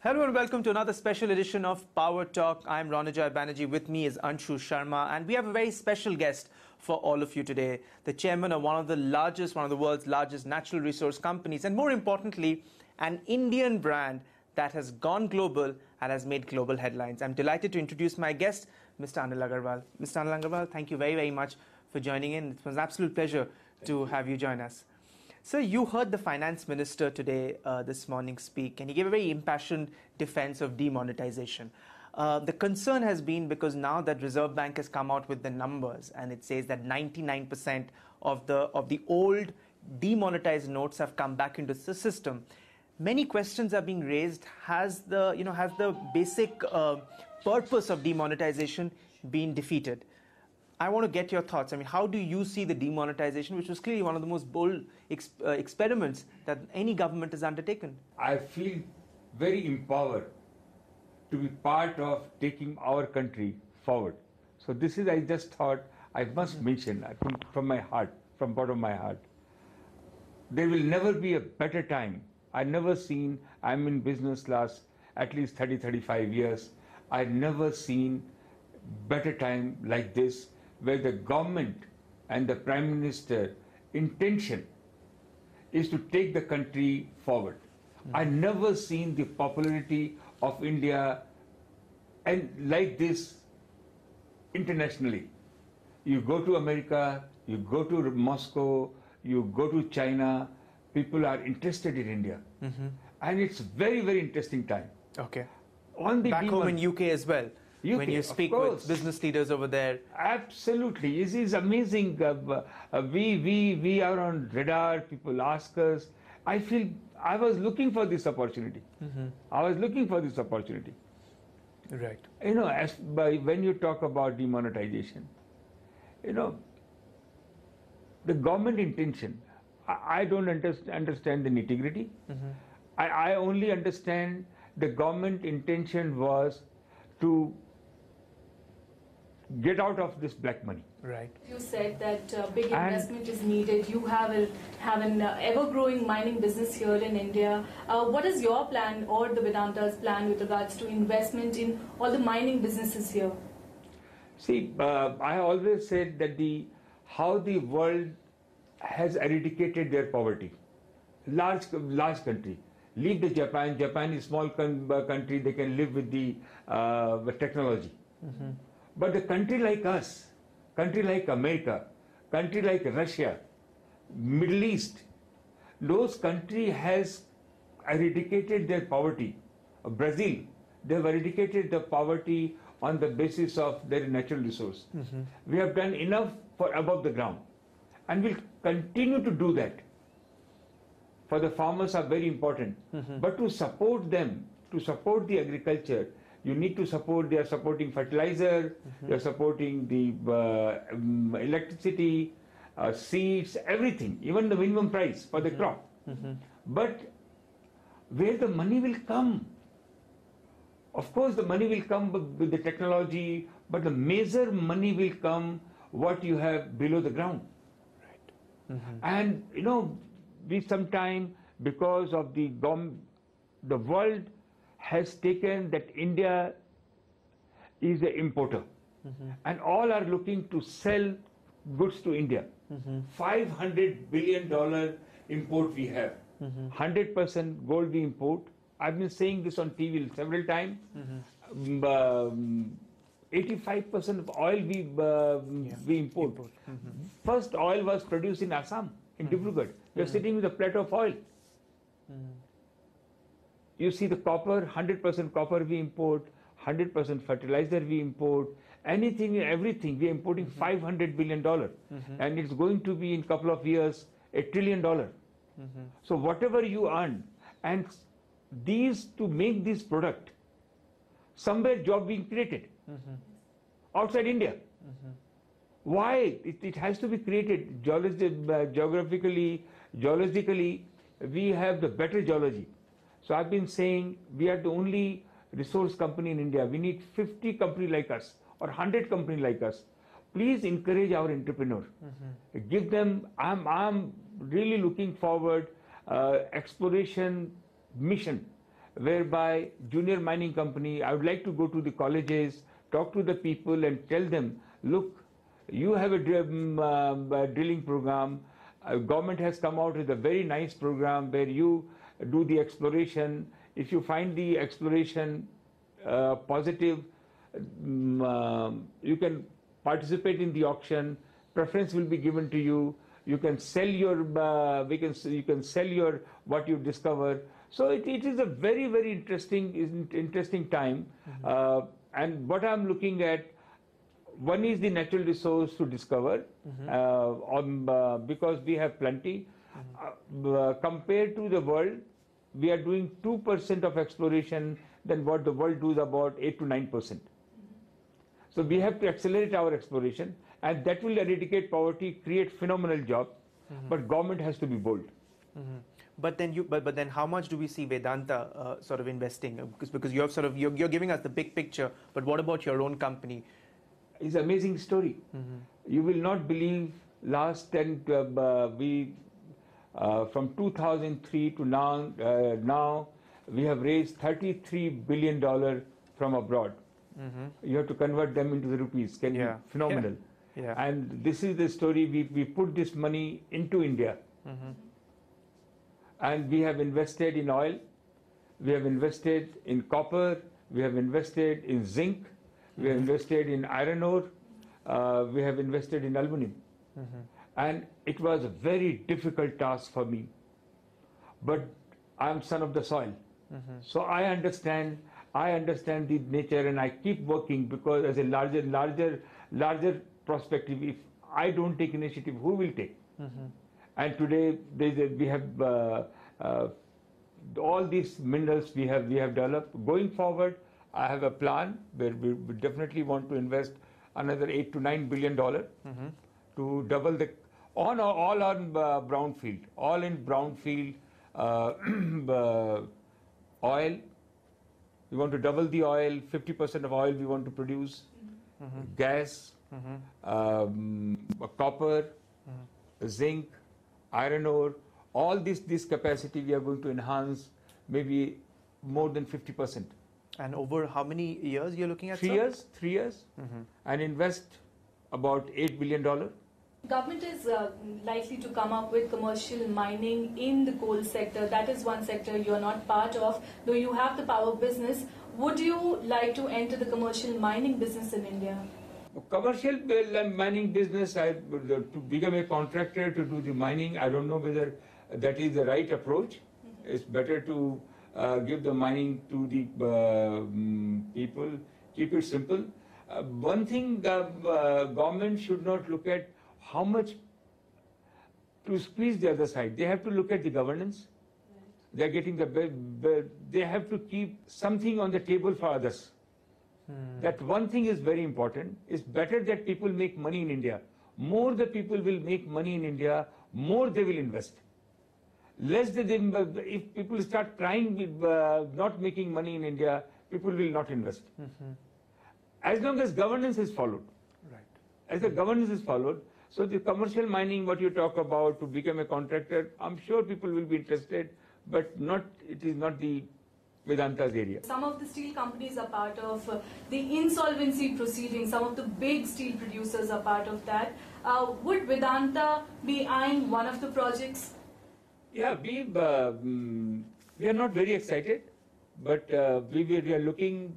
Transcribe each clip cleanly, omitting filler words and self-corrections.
Hello and welcome to another special edition of Power Talk. I'm Ronojoy Banerjee. With me is Anshu Sharma, and we have a very special guest for all of you today. The chairman of one of the world's largest natural resource companies, and more importantly, an Indian brand that has gone global and has made global headlines. I'm delighted to introduce my guest, Mr. Anil Agarwal. Mr. Anil Agarwal, thank you very, very much for joining in. It was an absolute pleasure to have you join us. So you heard the finance minister today, this morning speak, and he gave a very impassioned defense of demonetization. The concern has been because now that Reserve Bank has come out with the numbers, and it says that 99% of the old demonetized notes have come back into the system. Many questions are being raised. Has the basic purpose of demonetization been defeated? I want to get your thoughts. I mean, how do you see the demonetization, which was clearly one of the most bold experiments that any government has undertaken? I feel very empowered to be part of taking our country forward. So this is, I just thought, I must mention from my heart, from bottom of my heart. There will never be a better time. I've never seen, I'm in business last at least 30, 35 years. I've never seen better time like this, where the government and the Prime Minister intention is to take the country forward. I've never seen the popularity of India and like this internationally. You go to America, you go to Moscow, you go to China, people are interested in India. And it's very, very interesting time. Okay. Back home in UK as well. UK, when you speak with business leaders over there. Absolutely. It is amazing. We are on radar. People ask us. I feel I was looking for this opportunity. I was looking for this opportunity. Right. You know, when you talk about demonetization, you know, the government intention, I don't understand the nitty-gritty. I only understand the government intention was to get out of this black money. Right. You said that big investment is needed. You have an ever-growing mining business here in India. What is your plan or the Vedanta's plan with regards to investment in all the mining businesses here? See, I always said that how the world has eradicated their poverty. Large country. Leave the Japan. Japan is small country. They can live with the technology. But a country like us, country like America, country like Russia, Middle East, those countries has eradicated their poverty. Brazil, they have eradicated the poverty on the basis of their natural resource. We have done enough for above the ground, and we'll continue to do that. For the farmers are very important, but to support them, to support the agriculture, you need to support, they are supporting fertilizer, they are supporting the electricity, seeds, everything, even the minimum price for the crop. But where the money will come? Of course the money will come with the technology, but the major money will come what you have below the ground. Right. And you know, we sometime, because of the world has taken that India is an importer, and all are looking to sell goods to India. $500 billion import we have. 100% gold we import. I've been saying this on TV several times. 85% of oil we import. First oil was produced in Assam, in Dibrugarh. We are sitting with a plate of oil. You see the copper, 100% copper we import, 100% fertilizer we import, anything, everything. We are importing $500 billion. And it's going to be in a couple of years, $1 trillion. So whatever you earn, and to make this product, somewhere job being created outside India. Why? It has to be created. Geologically, we have the better geology. So I've been saying we are the only resource company in India. We need 50 companies like us or 100 companies like us. Please encourage our entrepreneur. Give them, I'm really looking forward exploration mission whereby junior mining company, I would like to go to the colleges, talk to the people and tell them, look, you have a drilling program. Government has come out with a very nice program where you do the exploration. If you find the exploration positive, you can participate in the auction. Preference will be given to you. You can sell your you can sell your what you discover. So it is a very, very interesting time. And what I'm looking at, one is the natural resource to discover, because we have plenty. Compared to the world, we are doing 2% of exploration than what the world does, about 8 to 9%. So we have to accelerate our exploration, and that will eradicate poverty, create phenomenal jobs. But government has to be bold. But then how much do we see Vedanta sort of investing? Because you're giving us the big picture, but what about your own company? It's an amazing story. You will not believe, last 10 from 2003 to now we have raised $33 billion from abroad. You have to convert them into the rupees. Can be phenomenal. Yeah. And this is the story. We put this money into India. And we have invested in oil, we have invested in copper, we have invested in zinc, we have invested in iron ore, we have invested in aluminum. And it was a very difficult task for me. But I am son of the soil. So I understand the nature, and I keep working, because as a larger perspective, if I don't take initiative, who will take? And today we have all these minerals we have developed. Going forward, I have a plan where we definitely want to invest another $8 to $9 billion to double the all on brownfield, all in brownfield oil. We want to double the oil. 50% of oil we want to produce. Gas, copper, zinc, iron ore, all this capacity we are going to enhance, maybe more than 50%. And over how many years you're looking at? 3 years, 3 years, and invest about $8 billion. Government is likely to come up with commercial mining in the coal sector. That is one sector you're not part of, though you have the power business. Would you like to enter the commercial mining business in India? Commercial mining business, to become a contractor to do the mining, I don't know whether that is the right approach. It's better to give the mining to the people, keep it simple. One thing the government should not look at how much to squeeze the other side. They have to look at the governance. They're getting they have to keep something on the table for others. That one thing is very important. It's better that people make money in India. More the people will make money in India, more they will invest. Less if people start trying with not making money in India, people will not invest. As long as governance is followed. Right. As the governance is followed, so the commercial mining, what you talk about to become a contractor, I'm sure people will be interested, but it is not the Vedanta's area. Some of the steel companies are part of the insolvency proceedings. Some of the big steel producers are part of that. Would Vedanta be eyeing one of the projects? Yeah, we are not very excited, but we are looking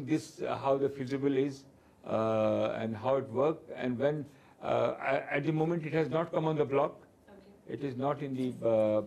this how the feasible is and how it works. And when at the moment it has not come on the block. It is not in the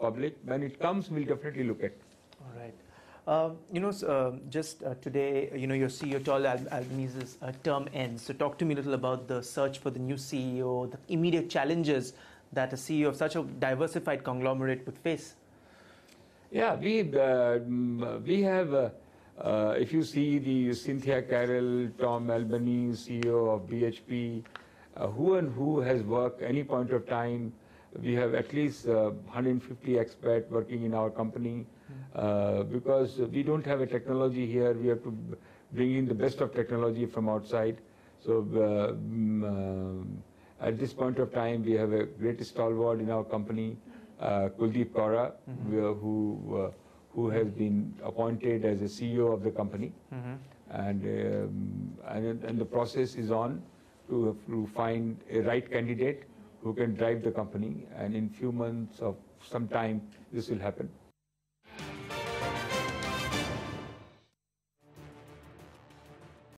public. When it comes, we'll definitely look at. All right. Just today, your CEO told Albanese's term ends. So talk to me a little about the search for the new CEO, the immediate challenges that a CEO of such a diversified conglomerate would face. Yeah, we have, if you see the Cynthia Carroll, Tom Albanese, CEO of BHP, who has worked any point of time. We have at least 150 experts working in our company because we don't have a technology here. We have to bring in the best of technology from outside. So at this point of time, we have a great stalwart in our company Kuldeep Kaura, who has been appointed as a CEO of the company, and the process is on to find a right candidate who can drive the company, and in few months of some time this will happen.